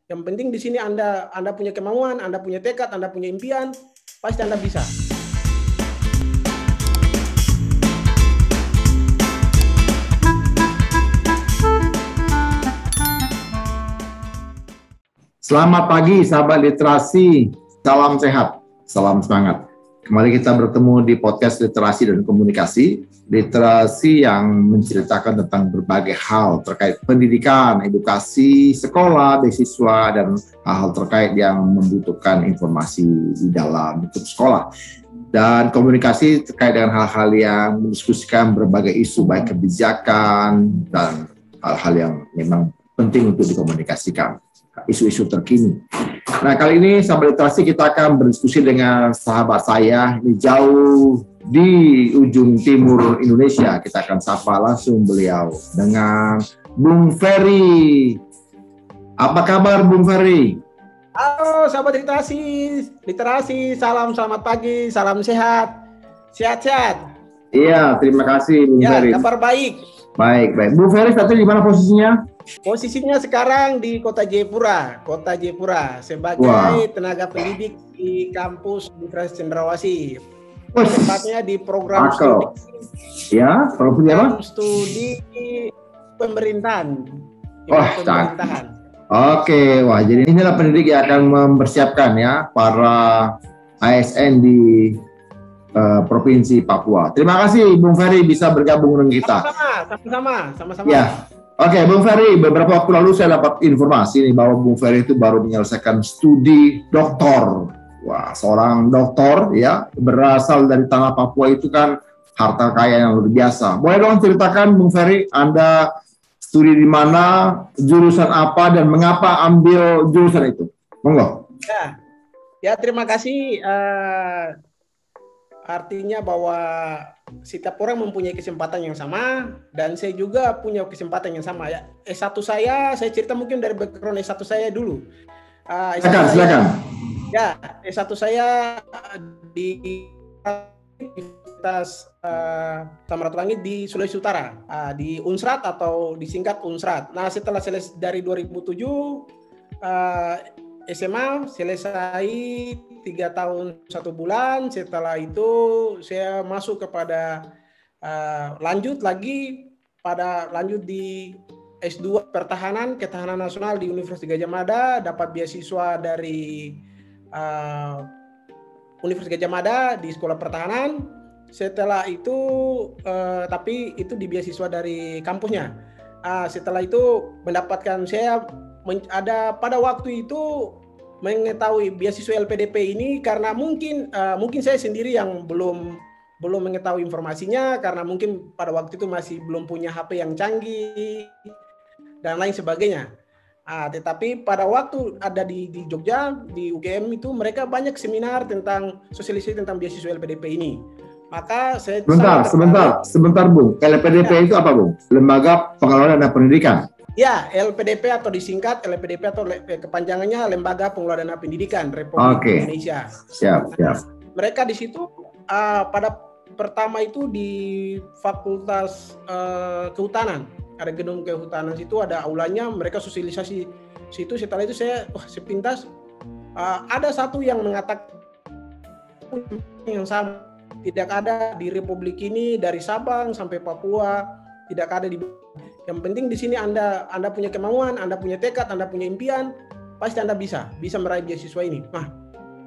Yang penting di sini Anda punya kemauan, Anda punya tekad, Anda punya impian, pasti Anda bisa. Selamat pagi sahabat literasi, salam sehat, salam semangat. Kembali kita bertemu di podcast literasi dan komunikasi, literasi yang menceritakan tentang berbagai hal terkait pendidikan, edukasi, sekolah, beasiswa, dan hal-hal terkait yang membutuhkan informasi di dalam lingkup sekolah. Dan komunikasi terkait dengan hal-hal yang mendiskusikan berbagai isu, baik kebijakan dan hal-hal yang memang penting untuk dikomunikasikan, isu-isu terkini. Nah, kali ini sahabat literasi kita akan berdiskusi dengan sahabat saya ini jauh di ujung timur Indonesia. Kita akan sapa langsung beliau dengan Bung Ferry. Apa kabar Bung Ferry? Halo sahabat literasi, salam selamat pagi, salam sehat, sehat-sehat. Iya, terima kasih Bung Ferry. Kabar baik. Baik. Bung Ferry saat ini di mana posisinya? Posisinya sekarang di Kota Jayapura sebagai tenaga pendidik di kampus Universitas Cendrawasih. Tempatnya di program studi. Ya, studi pemerintahan. Pemerintahan. Oke, wah jadi inilah pendidik yang akan mempersiapkan ya para ASN di Provinsi Papua. Terima kasih Bung Ferry bisa bergabung dengan kita. Sama-sama. Ya. Oke, Bung Ferry, beberapa waktu lalu saya dapat informasi nih bahwa Bung Ferry itu baru menyelesaikan studi doktor. Wah, seorang doktor ya, berasal dari tanah Papua itu kan harta kaya yang luar biasa. Boleh dong ceritakan Bung Ferry, Anda studi di mana, jurusan apa, dan mengapa ambil jurusan itu? Monggo. Ya terima kasih. Artinya bahwa setiap orang mempunyai kesempatan yang sama dan saya juga punya kesempatan yang sama ya. S1 saya cerita mungkin dari background S1 saya dulu. Silakan. Ya, S1 saya di Universitas Samratulangi di Sulawesi Utara, di Unsrat atau disingkat Unsrat. Nah, setelah selesai dari 2007 SMA selesai 3 tahun 1 bulan. Setelah itu saya masuk kepada lanjut di S2 Ketahanan Nasional di Universitas Gadjah Mada, dapat beasiswa dari Universitas Gadjah Mada di Sekolah Pertahanan. Setelah itu tapi itu di beasiswa dari kampusnya. Setelah itu mendapatkan ada pada waktu itu mengetahui beasiswa LPDP ini karena mungkin saya sendiri yang belum mengetahui informasinya karena mungkin pada waktu itu masih belum punya HP yang canggih dan lain sebagainya. Tetapi pada waktu ada di Jogja di UGM itu mereka banyak seminar tentang sosialisasi tentang beasiswa LPDP ini. Maka saya sebentar Bung. LPDP itu apa Bung? Lembaga Pengelolaan Dana Pendidikan. Ya, LPDP atau disingkat LPDP atau kepanjangannya Lembaga Pengelola Dana Pendidikan Republik Indonesia. Siap. Mereka di situ pada pertama itu di Fakultas Kehutanan. Ada gedung kehutanan situ, ada aulanya, mereka sosialisasi situ. Setelah itu saya sepintas ada satu yang mengatakan yang sama, tidak ada di Republik ini dari Sabang sampai Papua, tidak ada di. Yang penting di sini Anda punya kemauan, Anda punya tekad, Anda punya impian, pasti Anda bisa meraih beasiswa ini. Nah,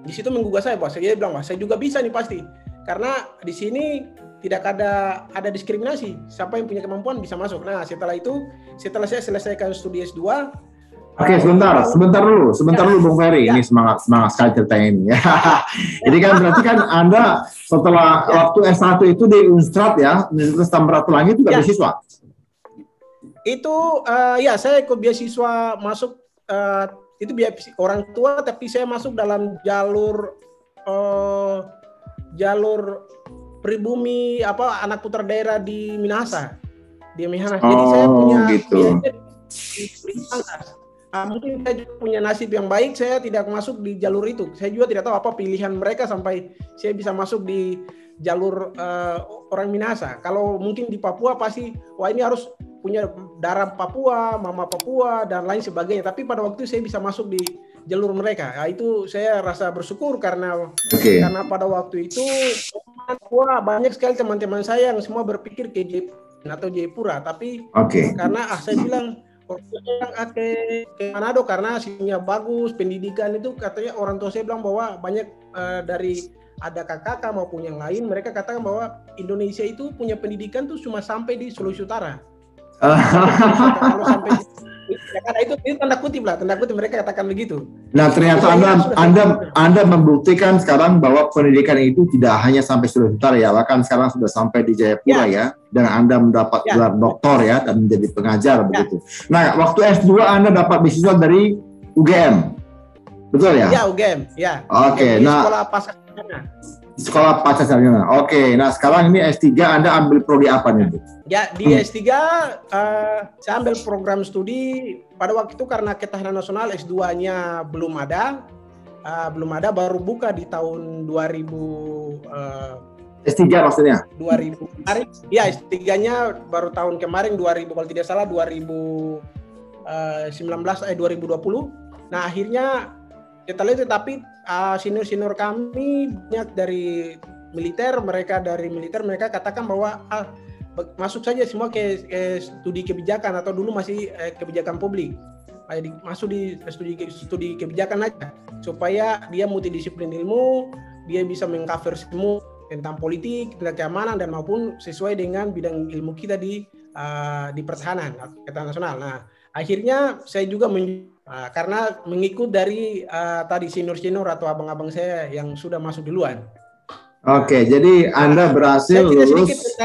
di situ menggugah saya, Pak. Saya bilang, saya juga bisa nih pasti. Karena di sini tidak ada diskriminasi. Siapa yang punya kemampuan bisa masuk. Nah, setelah saya selesaikan studi S2. Oke, sebentar dulu Bung Ferry. Ini semangat sekali ceritanya ini. Jadi kan berarti kan Anda setelah waktu S1 itu di Unsrat ya, Universitas Samratulangi itu juga beasiswa. Itu saya ikut beasiswa masuk itu orang tua, tapi saya masuk dalam jalur pribumi anak putra daerah di Minahasa. Jadi saya punya mungkin saya juga punya nasib yang baik, saya tidak masuk di jalur itu. Saya juga tidak tahu apa pilihan mereka sampai saya bisa masuk di jalur orang Minahasa. Kalau mungkin di Papua pasti, wah ini harus punya darah Papua, mama Papua, dan lain sebagainya. Tapi pada waktu itu saya bisa masuk di jalur mereka. Nah, itu saya rasa bersyukur karena pada waktu itu Papua banyak sekali teman-teman saya yang semua berpikir ke Jayapura. Tapi karena saya bilang ke Manado karena hasilnya bagus, pendidikan itu katanya orang tua saya bilang bahwa banyak dari ada kakak maupun yang lain, mereka katakan bahwa Indonesia itu punya pendidikan tuh cuma sampai di Sulawesi Utara. Kalau sampai ya, karena itu tanda kutip mereka katakan begitu. Nah ternyata Anda membuktikan sekarang bahwa pendidikan itu tidak hanya sampai Sulawesi Utara ya, bahkan sekarang sudah sampai di Jayapura ya, dan Anda mendapat gelar doktor ya dan menjadi pengajar begitu. Nah waktu S2 Anda dapat beasiswa dari UGM, betul ya? Ya UGM, ya. Nah sekolah Pancasarjana. Nah sekarang ini S3 Anda ambil prodi apa nih? Ya di S3 saya ambil program studi pada waktu itu karena ketahanan nasional S2-nya belum ada, baru buka di tahun 2000. S3 maksudnya? 2000 kemarin. Ya S3-nya baru tahun kemarin 2000 kalau tidak salah 2019 2020. Nah akhirnya kita lihat tetapi senior kami banyak dari militer, mereka katakan bahwa masuk saja semua ke studi kebijakan atau dulu masih kebijakan publik. Masuk di studi kebijakan aja supaya dia multidisiplin ilmu, dia bisa mengcover semua tentang politik, tentang keamanan dan maupun sesuai dengan bidang ilmu kita di pertahanan nasional. Nah, akhirnya saya juga karena mengikut dari tadi senior atau abang-abang saya yang sudah masuk duluan. Jadi Anda berhasil lulus.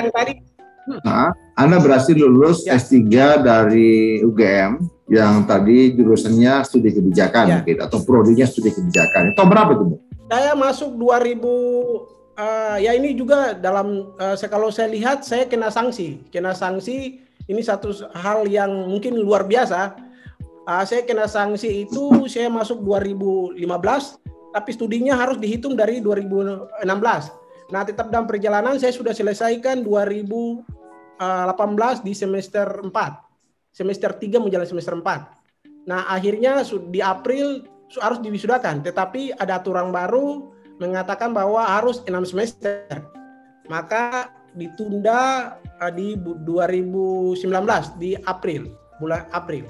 Anda berhasil lulus S3 dari UGM yang tadi jurusannya studi kebijakan gitu, atau prodinya studi kebijakan. Tahun berapa itu, Bu? Saya masuk 2000. Ya ini juga dalam kalau saya lihat saya kena sanksi. Ini satu hal yang mungkin luar biasa. Saya kena sanksi itu saya masuk 2015, tapi studinya harus dihitung dari 2016. Nah, tetap dalam perjalanan saya sudah selesaikan 2018 di semester 4. Semester 3 menjelang semester 4. Nah, akhirnya di April harus diwisudakan, tetapi ada aturan baru mengatakan bahwa harus 6 semester. Maka ditunda di 2019 di April, bulan April.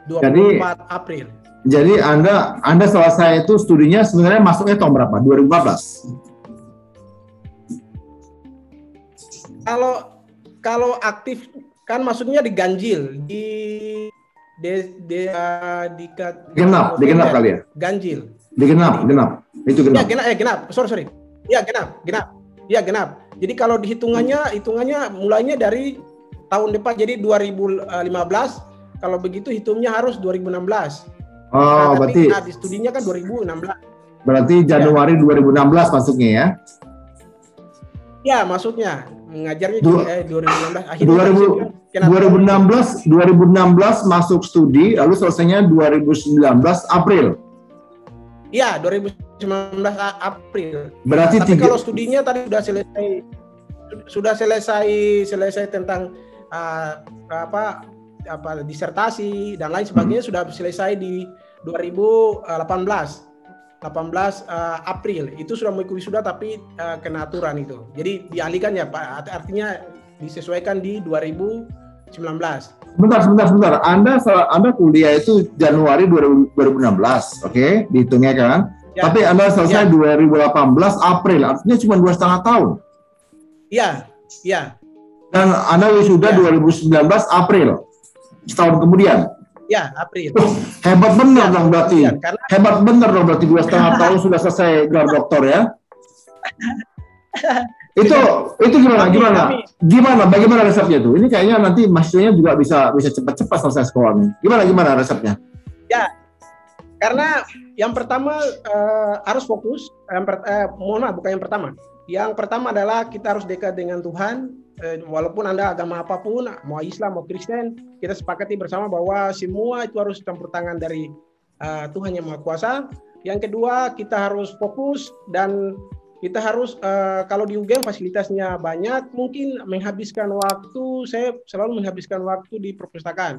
24 April. Jadi Anda selesai itu studinya sebenarnya masuknya tahun berapa? 2014. Kalau aktif kan maksudnya diganjil genap kali ya? Ganjil. Genap. Itu genap. Ya genap. Sorry. Ya genap. Ya genap. Jadi kalau hitungannya mulainya dari tahun depan jadi 2015. Kalau begitu hitungnya harus 2016. Berarti di studinya kan 2016. Berarti Januari 2016 masuknya ya? Ya, maksudnya mengajarnya 2016. Akhirnya 2016 masuk studi, lalu selesainya 2019 April. Iya, 2019 April. Berarti kalau studinya tadi sudah selesai tentang disertasi dan lain sebagainya sudah selesai di 2018 April itu sudah mengikuti sudah tapi kena aturan itu jadi dialihkan ya Pak, artinya disesuaikan di 2019. Sebentar. Anda kuliah itu Januari 2016, oke? Dihitungnya kan? Ya. Tapi Anda selesai 2018 April, artinya cuma 2,5 tahun. Iya. Dan Anda wisuda 2019 April. Setahun kemudian. Ya, April. Hebat benar dong berarti. Hebat benar dong berarti 2,5 tahun sudah selesai gelar doktor ya. Itu gimana? Bagaimana resepnya tuh? Ini kayaknya nanti mahasiswanya juga bisa cepat-cepat selesai sekolahnya. Gimana resepnya? Ya, karena yang pertama harus fokus. Bukan yang pertama. Yang pertama adalah kita harus dekat dengan Tuhan. Walaupun Anda agama apapun, mau Islam, mau Kristen, kita sepakati bersama bahwa semua itu harus campur tangan dari Tuhan yang Maha Kuasa. Yang kedua, kita harus fokus dan kita harus kalau di UGM fasilitasnya banyak, mungkin menghabiskan waktu, saya selalu menghabiskan waktu di perpustakaan.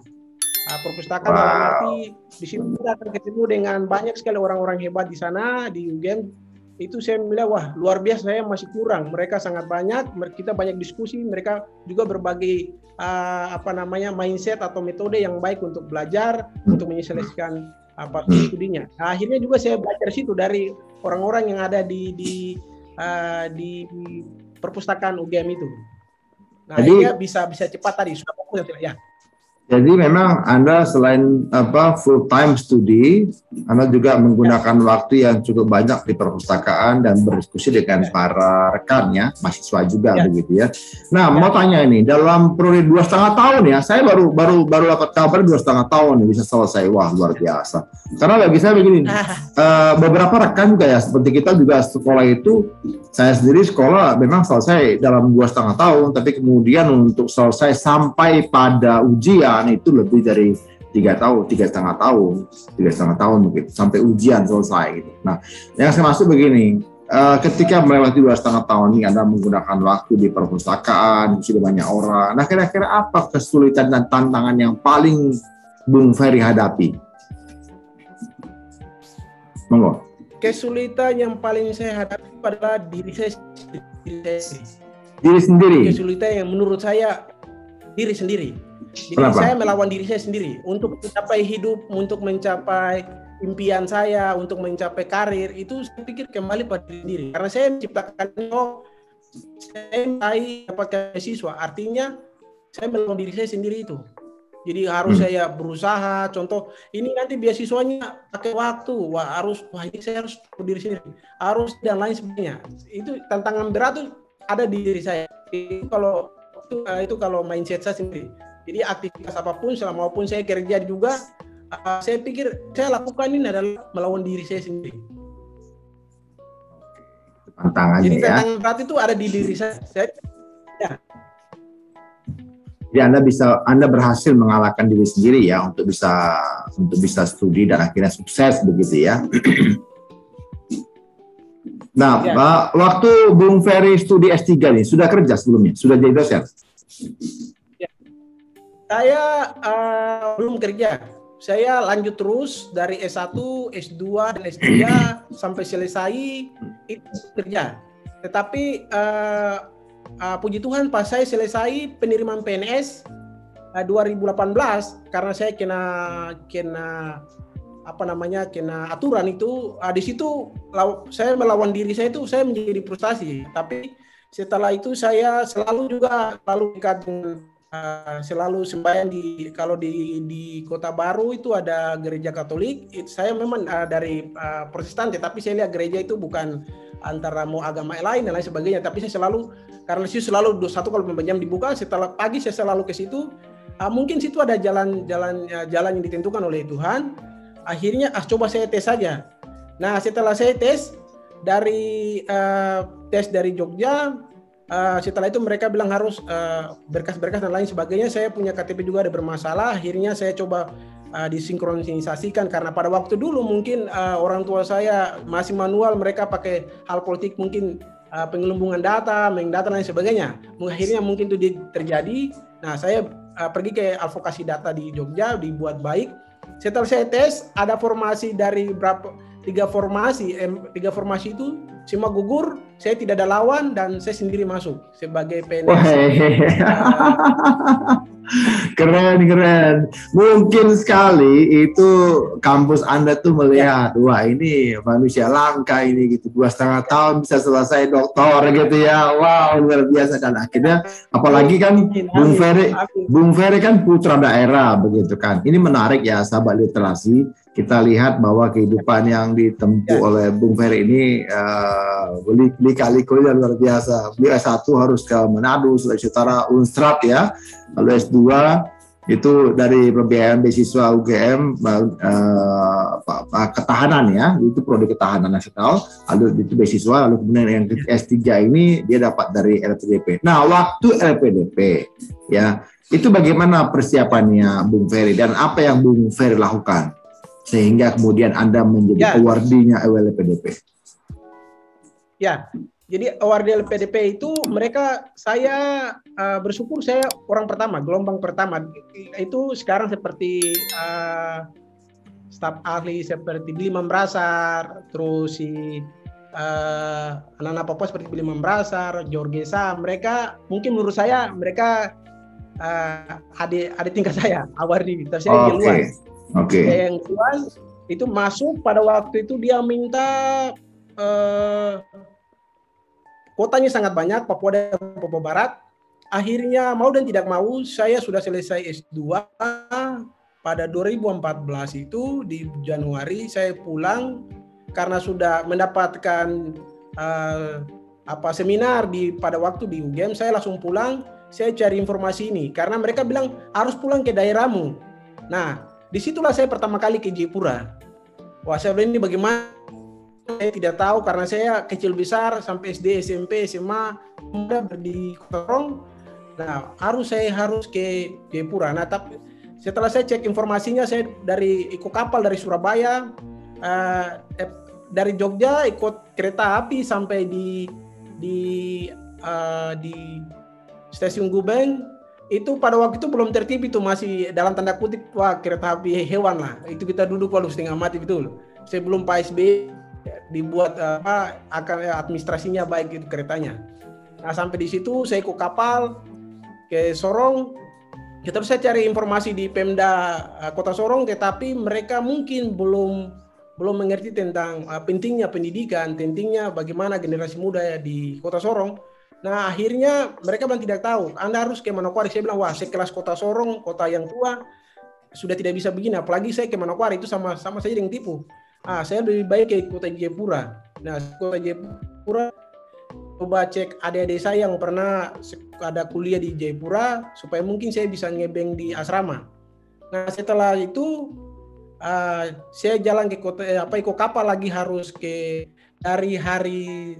Perpustakaan dalam arti di situ kita akan ketemu dengan banyak sekali orang-orang hebat di sana di UGM. Itu saya bilang, wah luar biasa, saya masih kurang. Mereka sangat banyak, kita banyak diskusi, mereka juga berbagai mindset atau metode yang baik untuk belajar, untuk menyelesaikan studinya. Nah, akhirnya juga saya belajar situ dari orang-orang yang ada di perpustakaan UGM itu. Nah, akhirnya bisa cepat tadi, sudah fokus ya. Jadi memang Anda selain full time studi, Anda juga menggunakan waktu yang cukup banyak di perpustakaan dan berdiskusi dengan para rekannya, mahasiswa juga begitu ya. Nah, mau tanya ini, dalam periode 2,5 tahun ya, saya baru dapat kabar 2,5 tahun bisa selesai. Wah, luar biasa. Karena bagi saya begini, beberapa rekan juga ya, seperti kita juga sekolah itu, saya sendiri sekolah memang selesai dalam 2,5 tahun, tapi kemudian untuk selesai sampai pada ujian itu lebih dari 3 tahun, 3,5 tahun mungkin sampai ujian selesai gitu. Nah, yang saya maksud begini, ketika melewati 2,5 tahun ini Anda menggunakan waktu di perpustakaan, sudah banyak orang. Nah, kira-kira apa kesulitan dan tantangan yang paling Bung Ferry hadapi? Monggo. Kesulitan yang paling saya hadapi adalah diri saya sendiri. Kesulitan yang menurut saya diri sendiri. Jadi Kenapa? Saya melawan diri saya sendiri untuk mencapai hidup, untuk mencapai impian saya, untuk mencapai karir, itu saya pikir kembali pada diri sendiri. Karena saya menciptakan, saya dapatkan beasiswa, artinya saya melawan diri saya sendiri itu. Jadi harus saya berusaha, contoh ini nanti beasiswanya pakai waktu, ini saya harus berdiri sendiri, harus dan lain sebagainya. Itu tantangan berat itu ada di diri saya. Itu kalau mindset saya sendiri. Jadi aktivitas apapun, selama maupun saya kerja juga, saya pikir saya lakukan ini adalah melawan diri saya sendiri. Tantangannya. Jadi tantangan berat itu ada di diri saya. Ya. Jadi Anda berhasil mengalahkan diri sendiri ya untuk bisa studi dan akhirnya sukses begitu ya. Nah, waktu Bung Ferry studi S3 nih, sudah kerja sebelumnya? Sudah jadi dosen? Ya. Saya belum kerja. Saya lanjut terus dari S1, S2, dan S3 sampai selesai itu kerja. Tetapi puji Tuhan pas saya selesai penerimaan PNS 2018 karena saya kena aturan itu, di situ saya melawan diri saya itu, saya menjadi frustasi. Tapi setelah itu saya selalu dekat dengan selalu sembahyang di Kota Baru itu ada gereja Katolik. Saya memang dari Protestan, tetapi saya lihat gereja itu bukan antara mau agama lain dan lain sebagainya. Tapi saya selalu, karena sih selalu 21 kalau jam dibuka, setelah pagi saya selalu ke situ. Mungkin situ ada jalan yang ditentukan oleh Tuhan. Akhirnya coba saya tes saja. Nah, setelah saya tes dari Jogja, setelah itu mereka bilang harus berkas-berkas dan lain sebagainya. Saya punya KTP juga ada bermasalah. Akhirnya saya coba disinkronisasikan karena pada waktu dulu mungkin orang tua saya masih manual, mereka pakai hal politik, mungkin penggelembungan data, dan lain sebagainya. Akhirnya mungkin itu terjadi. Nah, saya pergi ke advokasi data di Jogja, dibuat baik. Setelah saya tes, ada formasi dari tiga formasi itu semua gugur, saya tidak ada lawan dan saya sendiri masuk sebagai PNS. Keren. Mungkin sekali itu kampus Anda tuh melihat, wah ini manusia langka ini gitu, 2,5 tahun bisa selesai doktor gitu ya, wow luar biasa. Dan akhirnya apalagi kan Bung Ferry kan putra daerah begitu kan. Ini menarik ya sahabat literasi, kita lihat bahwa kehidupan yang ditempuh oleh Bung Ferry ini kali-kali luar biasa. Beliau S1 harus ke Manado, Sulawesi Utara, Unstrat ya. Lalu S2 itu dari pembiayaan beasiswa UGM ketahanan ya, itu prodi ketahanan nasional. Lalu itu beasiswa, lalu kemudian yang S3 ini dia dapat dari LPDP. Nah, waktu LPDP ya, itu bagaimana persiapannya Bung Ferry dan apa yang Bung Ferry lakukan sehingga kemudian Anda menjadi awardee-nya LPDP? Ya, Jadi award LPDP itu saya bersyukur saya orang pertama, gelombang pertama. Itu sekarang seperti staf ahli seperti Billy Mambrasar, terus si anak-anak Papua seperti Billy Mambrasar, Jorgesa, mereka mungkin menurut saya mereka adik tingkat saya, awardi. Tapi saya yang luas. Yang luas itu masuk pada waktu itu dia minta kotanya sangat banyak, Papua dan Papua Barat. Akhirnya mau dan tidak mau, saya sudah selesai S2 pada 2014 itu di Januari saya pulang karena sudah mendapatkan seminar pada waktu di UGM. Saya langsung pulang, saya cari informasi ini karena mereka bilang harus pulang ke daerahmu. Nah, disitulah saya pertama kali ke Jayapura. Wah, saya bilang ini bagaimana? Saya tidak tahu karena saya kecil besar sampai SD, SMP, SMA udah di Kota Sorong. Nah, saya harus ke Jayapura. Nah, tapi setelah saya cek informasinya, saya ikut kapal dari Surabaya, dari Jogja ikut kereta api sampai di stasiun Gubeng. Itu pada waktu itu belum tertib, itu masih dalam tanda kutip wah kereta api hewan lah. Itu kita duduk walau setengah mati betul. Sebelum Pak SBY dibuat akan administrasinya baik itu keretanya. Nah, sampai di situ saya ikut kapal ke Sorong. Terus saya cari informasi di Pemda Kota Sorong, tetapi mereka mungkin belum mengerti tentang pentingnya pendidikan, pentingnya bagaimana generasi muda di Kota Sorong. Nah, akhirnya mereka bilang tidak tahu. Anda harus ke Manokwari. Saya bilang wah, sekelas Kota Sorong, kota yang tua sudah tidak bisa begini. Apalagi saya ke Manokwari itu sama saja dengan tipu. Saya lebih baik ke Kota Jayapura. Nah, Kota Jayapura coba cek adik-adik saya yang pernah ada kuliah di Jayapura supaya mungkin saya bisa ngebeng di asrama. Nah, setelah itu saya jalan ke ikut kapal lagi harus dari hari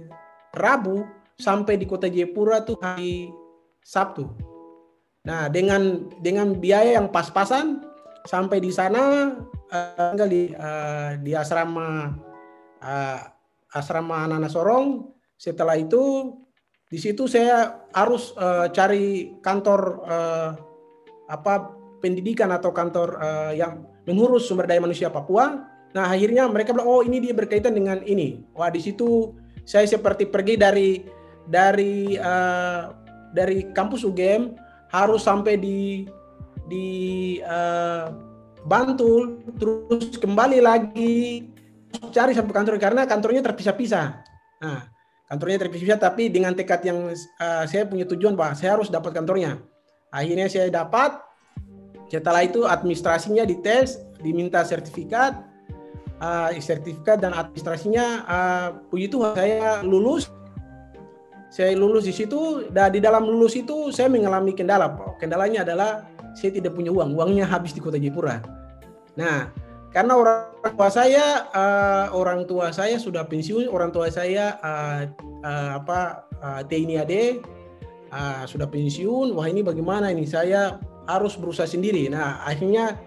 Rabu sampai di Kota Jayapura tuh hari Sabtu. Nah, dengan biaya yang pas-pasan sampai di sana tinggal di asrama anak-anak Sorong. Setelah itu di situ saya harus cari kantor pendidikan atau kantor yang mengurus sumber daya manusia Papua. Nah, akhirnya mereka bilang oh ini dia berkaitan dengan ini. Wah, di situ saya seperti pergi dari kampus UGM harus sampai di Bantul, terus kembali lagi cari sampai kantor karena kantornya terpisah-pisah. Nah, kantornya terpisah tapi dengan tekad yang saya punya tujuan bahwa saya harus dapat kantornya. Akhirnya saya dapat. Setelah itu administrasinya dites, diminta sertifikat dan administrasinya puji Tuhan saya lulus. Saya lulus di situ dan di dalam lulus itu saya mengalami kendala. Kendalanya adalah saya tidak punya uang. Uangnya habis di Kota Jayapura. Nah, karena orang tua saya sudah pensiun, orang tua saya TNI AD sudah pensiun. Wah, ini bagaimana ini? Saya harus berusaha sendiri. Nah, akhirnya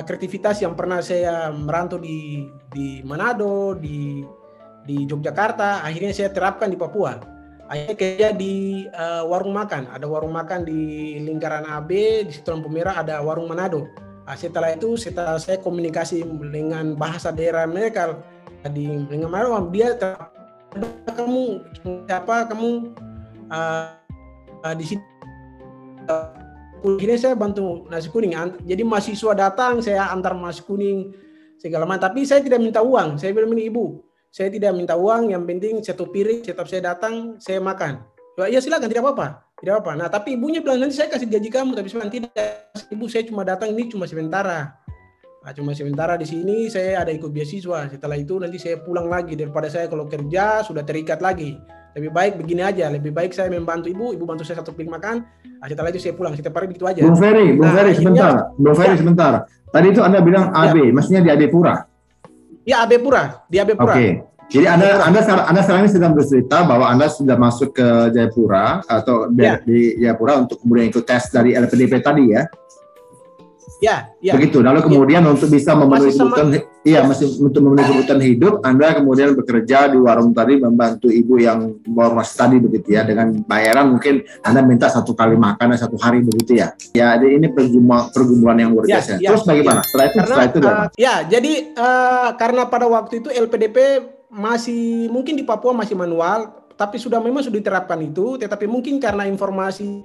kreativitas yang pernah saya merantau di Manado, di Yogyakarta, akhirnya saya terapkan di Papua. Akhirnya kerja di warung makan. Ada warung makan di lingkaran AB, di situ lampu merah ada warung Manado. Setelah itu setelah saya komunikasi dengan bahasa daerah mereka dengan Manado, dia kamu siapa kamu di sini. Akhirnya saya bantu nasi kuning. Jadi mahasiswa datang, saya antar nasi kuning segala macam. Tapi saya tidak minta uang. Saya bilang ini ibu, saya tidak minta uang. Yang penting satu piring, setiap saya datang, saya makan. Ya silakan, tidak apa-apa. Nah, tapi ibunya bilang nanti saya kasih gaji kamu. Tapi sebenarnya tidak. Ibu, saya cuma datang ini cuma sementara. Cuma sementara di sini. Saya ada ikut beasiswa. Setelah itu nanti saya pulang lagi. Daripada saya kalau kerja sudah terikat lagi. Lebih baik begini aja. Lebih baik saya membantu ibu bantu saya satu piring makan. Setelah itu saya pulang. Setiap hari begitu aja. Bung Ferry, sebentar. Tadi itu Anda bilang AB, maksudnya di Jayapura? Ya, Jayapura, di Jayapura. Oke. Jadi Anda sekarang ini sedang bercerita bahwa Anda sudah masuk ke Jayapura atau di Jayapura untuk kemudian ikut tes dari LPDP tadi ya? Ya, ya. Begitu. Lalu kemudian untuk bisa memenuhi kebutuhan, masih untuk memenuhi kebutuhan hidup, Anda kemudian bekerja di warung tadi membantu ibu yang warung tadi begitu ya, dengan bayaran mungkin Anda minta 1 kali makan 1 hari begitu ya. Ya, ini pergumulan yang luar biasa. Terus bagaimana? Setelah itu jadi karena pada waktu itu LPDP masih mungkin di Papua masih manual, tapi memang sudah diterapkan itu, tetapi mungkin karena informasi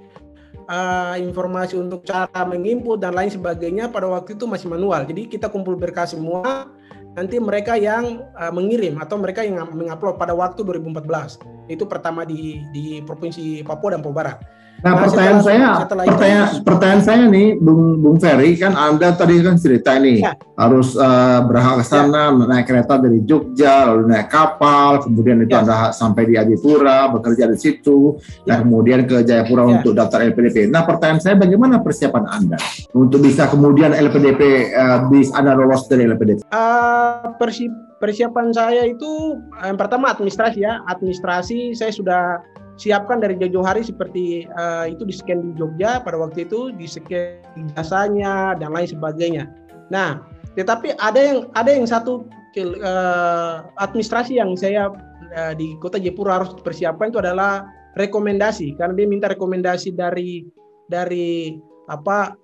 untuk cara menginput dan lain sebagainya pada waktu itu masih manual. Jadi kita kumpul berkas semua, nanti mereka yang mengirim atau mereka yang mengupload pada waktu 2014. Itu pertama di Provinsi Papua dan Papua Barat. Nah, pertanyaan saya nih, Bung Ferry, kan Anda tadi kan cerita nih harus berangkat ke sana, naik kereta dari Jogja, lalu naik kapal, kemudian itu Anda sampai di Adipura, bekerja di situ, dan kemudian ke Jayapura untuk daftar LPDP. Nah, pertanyaan saya, bagaimana persiapan Anda untuk bisa kemudian LPDP, bisa Anda lolos dari LPDP? Persiapan saya itu yang pertama administrasi ya. Administrasi saya sudah siapkan dari jauh-jauh hari, seperti itu di scan di Jogja pada waktu itu, di scan jasanya dan lain sebagainya. Nah, tetapi ada yang satu administrasi yang saya di Kota Jayapura harus persiapkan itu adalah rekomendasi, karena dia minta rekomendasi dari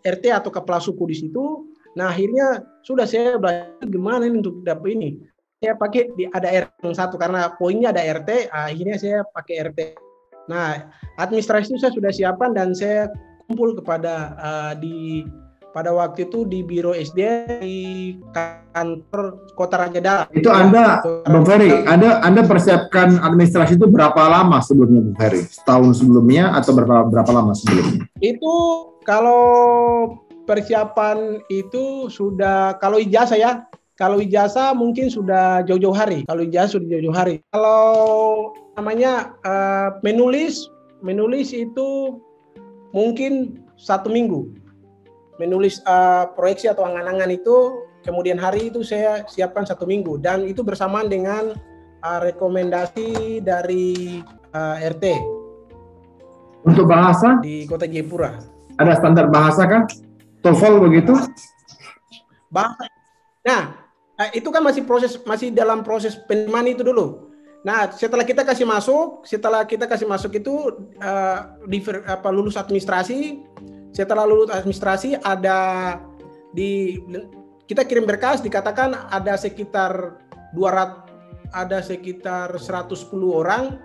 RT atau kepala suku di situ. Nah, akhirnya sudah saya belajar gimana ini untuk dapat ini. Saya pakai ada RT yang satu karena poinnya ada RT, akhirnya saya pakai RT. Nah, administrasi itu saya sudah siapkan dan saya kumpul kepada pada waktu itu di Biro SD di kantor Kota Raja Dalam. Itu Anda, Bung Ferry, Anda persiapkan administrasi itu berapa lama sebelumnya, Bung Ferry? Setahun sebelumnya atau berapa lama sebelumnya? Itu kalau persiapan itu sudah, kalau ijazah mungkin sudah jauh-jauh hari. Kalau namanya menulis itu mungkin 1 minggu. Menulis proyeksi atau angan-angan itu kemudian hari itu saya siapkan 1 minggu, dan itu bersamaan dengan rekomendasi dari RT. Untuk bahasa di Kota Jayapura ada standar bahasa kan? TOEFL begitu? Bahasa. Nah, itu kan masih dalam proses penerimaan itu dulu. Nah, setelah kita kasih masuk itu lulus administrasi. Setelah lulus administrasi kita kirim berkas, dikatakan ada sekitar 110 orang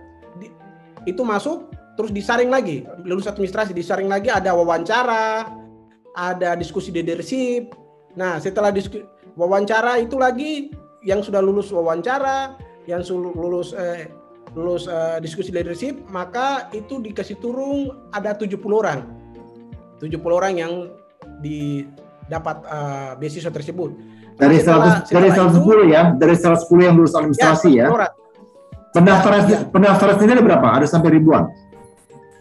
itu masuk, terus disaring lagi, lulus administrasi disaring lagi, ada wawancara, ada diskusi leadership. Nah, setelah wawancara itu lagi yang sudah lulus wawancara, yang lulus diskusi leadership, maka itu dikasih turun ada 70 orang. 70 orang yang dapat beasiswa tersebut. Dari 110 ya, dari 110 yang lulus administrasi ya. Pendaftaran sendiri berapa? Ada sampai ribuan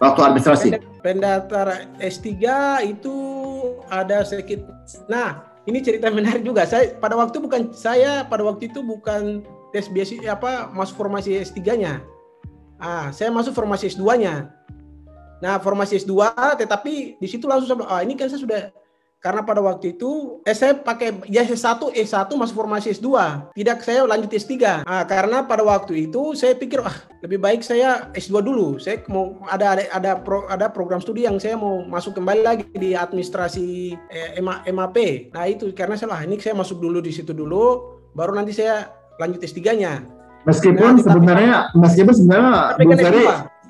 waktu administrasi. Pendaftar S3 itu ada sedikit. Nah, ini cerita menarik juga. Pada waktu itu bukan tes beasiswa masuk formasi S3-nya. Saya masuk formasi S2-nya. Nah, formasi S2, tetapi di situ langsung ini kan saya sudah, karena pada waktu itu saya pakai S1 masuk formasi S2, tidak saya lanjut S3. Karena pada waktu itu saya pikir lebih baik saya S2 dulu. Saya mau ada program studi yang saya mau masuk kembali lagi di administrasi MAP. Nah, itu karena ini saya masuk dulu di situ dulu, baru nanti saya lanjut S3-nya. Meskipun sebenarnya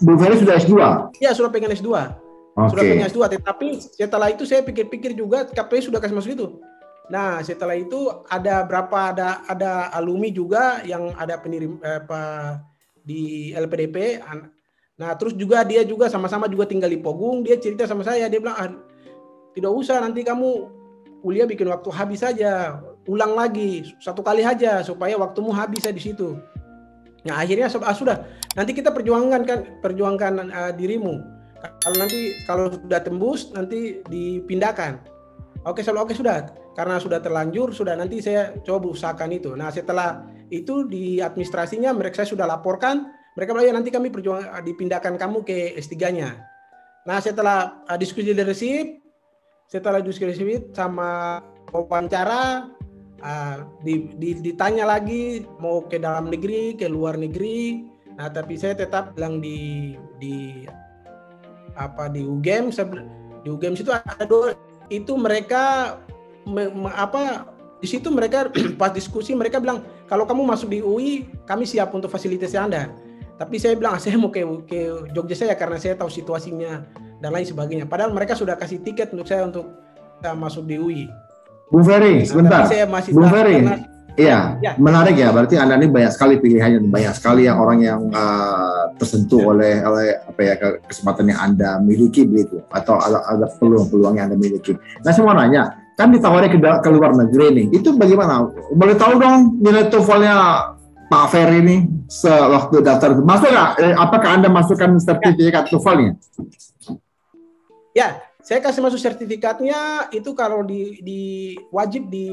Bung Ferry sudah S2. Iya, sudah pengen S2. Okay. Sudah pengen S2, tetapi setelah itu saya pikir-pikir juga KPI sudah kasih masuk itu. Nah, setelah itu ada alumni juga yang ada di LPDP. Nah, terus juga dia juga sama-sama juga tinggal di Pogung, dia cerita sama saya, dia bilang tidak usah, nanti kamu kuliah bikin waktu habis saja, ulang lagi 1 kali aja supaya waktumu habis di situ. Nah, akhirnya sudah, nanti kita perjuangkan dirimu. Kalau sudah tembus nanti dipindahkan. Oke sudah, karena sudah terlanjur, sudah nanti saya coba usahakan itu. Nah, setelah itu di administrasinya saya sudah laporkan, mereka bilang nanti kami dipindahkan kamu ke S3-nya. Nah, setelah diskusi leadership, setelah diskusi sama wawancara, ditanya lagi mau ke dalam negeri, ke luar negeri. Nah, tapi saya tetap bilang di UGM. Di UGM situ ada dua, itu mereka di situ mereka pas diskusi mereka bilang kalau kamu masuk di UI kami siap untuk fasilitasi Anda. Tapi saya bilang saya mau ke Jogja saya karena saya tahu situasinya dan lain sebagainya. Padahal mereka sudah kasih tiket untuk saya untuk masuk di UI. Bung Ferry, sebentar. Bung Ferry, iya, menarik ya. Berarti Anda ini banyak sekali pilihannya, banyak sekali yang orang yang tersentuh oleh kesempatan yang Anda miliki begitu, atau ada peluang-peluang yang Anda miliki. Nah, saya mau nanya, kan ditawari ke luar negeri nih, itu bagaimana? Boleh tahu dong nilai TOEFL-nya Pak Ferry ini sewaktu daftar masuk nggak? Apakah Anda masukkan sertifikat TOEFL-nya? Ya, saya kasih masuk sertifikatnya itu kalau wajib di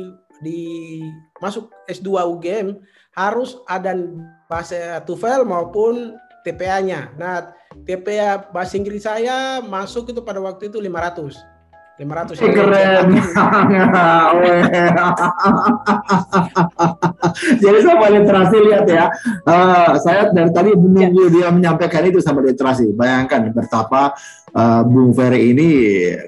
masuk S2 UGM harus ada bahasa TOEFL maupun TPA-nya. Nah, TPA bahasa Inggris saya masuk itu pada waktu itu 500. Keren. Jadi sama literasi lihat ya. Saya dari tadi menunggu dia menyampaikan itu sama literasi. Bayangkan betapa Bung Ferry ini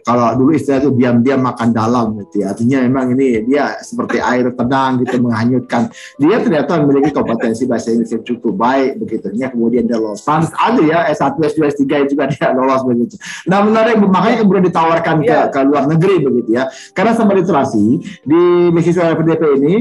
kalau dulu istilah itu diam-diam makan dalam gitu ya. Artinya memang ini dia seperti air tenang gitu menghanyutkan. Dia ternyata memiliki kompetensi bahasa Inggris yang cukup baik begitu. Kemudian dia lolos. Pantes ada ya S1, S2, S3 juga dia lolos begitu. Nah, menarik, makanya kemudian ditawarkan ke luar negeri begitu ya. Karena sama literasi di beasiswa LPDP ini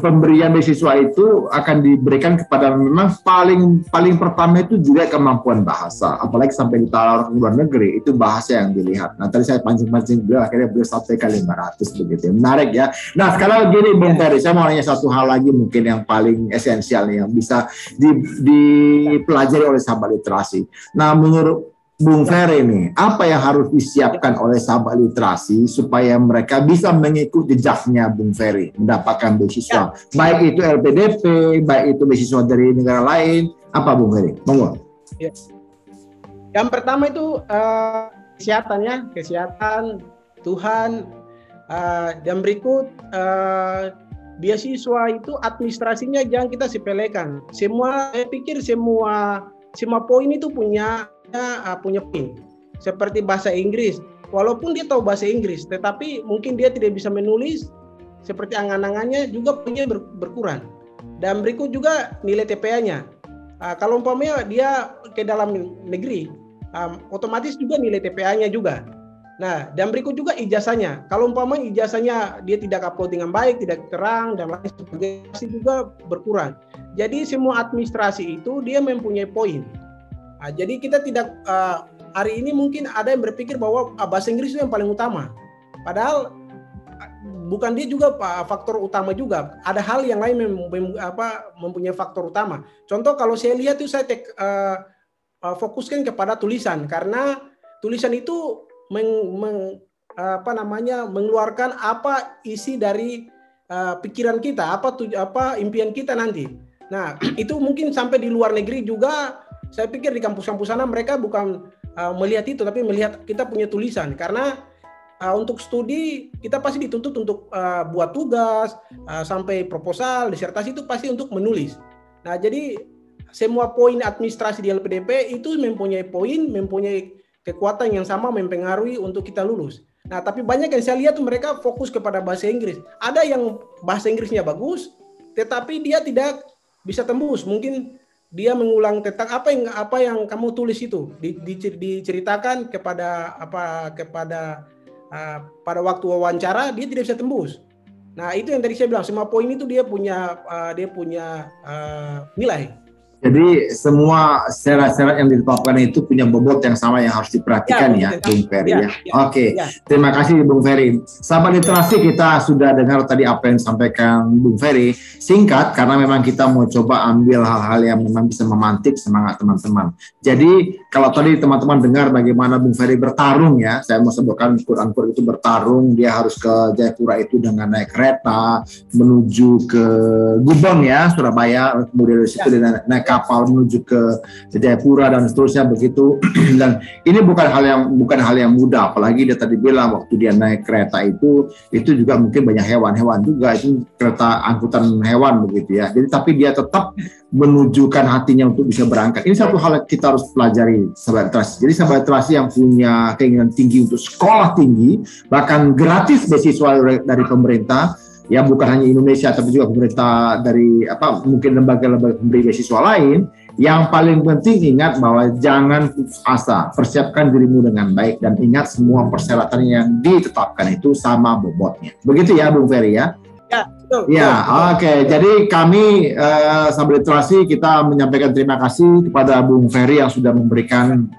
pemberian beasiswa itu akan diberikan kepada memang paling pertama itu juga kemampuan bahasa, apalagi sampai ditaruh ke luar negeri itu bahasa yang dilihat. Nah, tadi saya pancing-pancing beliau akhirnya beliau sampai ke 500 begitu. Menarik ya. Nah, sekarang gini Bung Ferry, saya mau nanya satu hal lagi mungkin yang paling esensial nih, yang bisa dipelajari oleh sahabat literasi. Nah, menurut Bung Ferry nih, apa yang harus disiapkan oleh sahabat literasi supaya mereka bisa mengikuti jejaknya Bung Ferry mendapatkan beasiswa, baik itu LPDP, baik itu beasiswa dari negara lain, apa Bung Ferry? Monggo. Yang pertama itu kesehatan, Tuhan, dan berikut beasiswa itu administrasinya jangan kita sepelekan. Saya pikir semua poin itu punya poin. Seperti bahasa Inggris, walaupun dia tahu bahasa Inggris, tetapi mungkin dia tidak bisa menulis seperti angan-angannya, juga punya berkurang. Dan berikut juga nilai TPA-nya. Kalau umpamanya dia ke dalam negeri, otomatis juga nilai TPA-nya juga. Nah, dan berikut juga ijazahnya. Kalau umpamanya ijazahnya dia tidak upload dengan baik, tidak terang dan lain sebagainya, pasti juga berkurang. Jadi semua administrasi itu dia mempunyai poin. Jadi kita tidak hari ini mungkin ada yang berpikir bahwa bahasa Inggris itu yang paling utama. Padahal bukan dia juga faktor utama juga. Ada hal yang lain mempunyai faktor utama. Contoh kalau saya lihat itu saya fokuskan kepada tulisan, karena tulisan itu mengeluarkan apa isi dari pikiran kita, apa impian kita nanti. Nah, itu mungkin sampai di luar negeri juga. Saya pikir di kampus-kampus sana mereka bukan melihat itu, tapi melihat kita punya tulisan. Karena untuk studi kita pasti dituntut untuk buat tugas, sampai proposal, disertasi itu pasti untuk menulis. Nah, jadi semua poin administrasi di LPDP itu mempunyai kekuatan yang sama mempengaruhi untuk kita lulus. Nah, tapi banyak yang saya lihat tuh mereka fokus kepada bahasa Inggris. Ada yang bahasa Inggrisnya bagus, tetapi dia tidak bisa tembus. Mungkin dia mengulang tentang apa yang kamu tulis itu diceritakan pada waktu wawancara, dia tidak bisa tembus. Nah, itu yang tadi saya bilang, semua poin itu dia punya nilai. Jadi semua syarat-syarat yang ditetapkan itu punya bobot yang sama yang harus diperhatikan ya Bung Ferry ya. Oke. Terima kasih Bung Ferry. Sahabat literasi, kita sudah dengar tadi apa yang disampaikan Bung Ferry. Singkat karena memang kita mau coba ambil hal-hal yang memang bisa memantik semangat teman-teman. Jadi kalau tadi teman-teman dengar bagaimana Bung Ferry bertarung ya, saya mau sebutkan quote-unquote itu bertarung, dia harus ke Jayapura itu dengan naik kereta menuju ke Gubeng ya, Surabaya, kemudian dari situ dia naik kapal menuju ke Jayapura dan seterusnya begitu. Dan ini bukan hal yang mudah, apalagi dia tadi bilang waktu dia naik kereta itu juga mungkin banyak hewan-hewan juga, itu kereta angkutan hewan begitu ya. Jadi tapi dia tetap menunjukkan hatinya untuk bisa berangkat. Ini satu hal yang kita harus pelajari, sahabat literasi. Jadi sahabat literasi yang punya keinginan tinggi untuk sekolah tinggi, bahkan gratis beasiswa dari pemerintah, ya bukan hanya Indonesia tapi juga pemerintah dari mungkin lembaga-lembaga pemberi beasiswa lain. Yang paling penting ingat bahwa jangan putus asa, persiapkan dirimu dengan baik dan ingat semua persyaratan yang ditetapkan itu sama bobotnya. Begitu ya Bung Ferry ya. Ya, betul. Ya, oke. Jadi kami sahabat literasi kita menyampaikan terima kasih kepada Bung Ferry yang sudah memberikan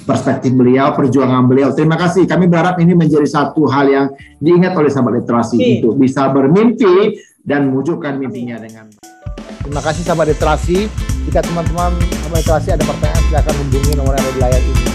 perspektif beliau, perjuangan beliau. Terima kasih. Kami berharap ini menjadi satu hal yang diingat oleh sahabat literasi untuk bisa bermimpi dan mewujudkan mimpinya dengan. Terima kasih sahabat literasi. Jika teman-teman sahabat literasi ada pertanyaan, silakan hubungi nomor yang ada di layar ini.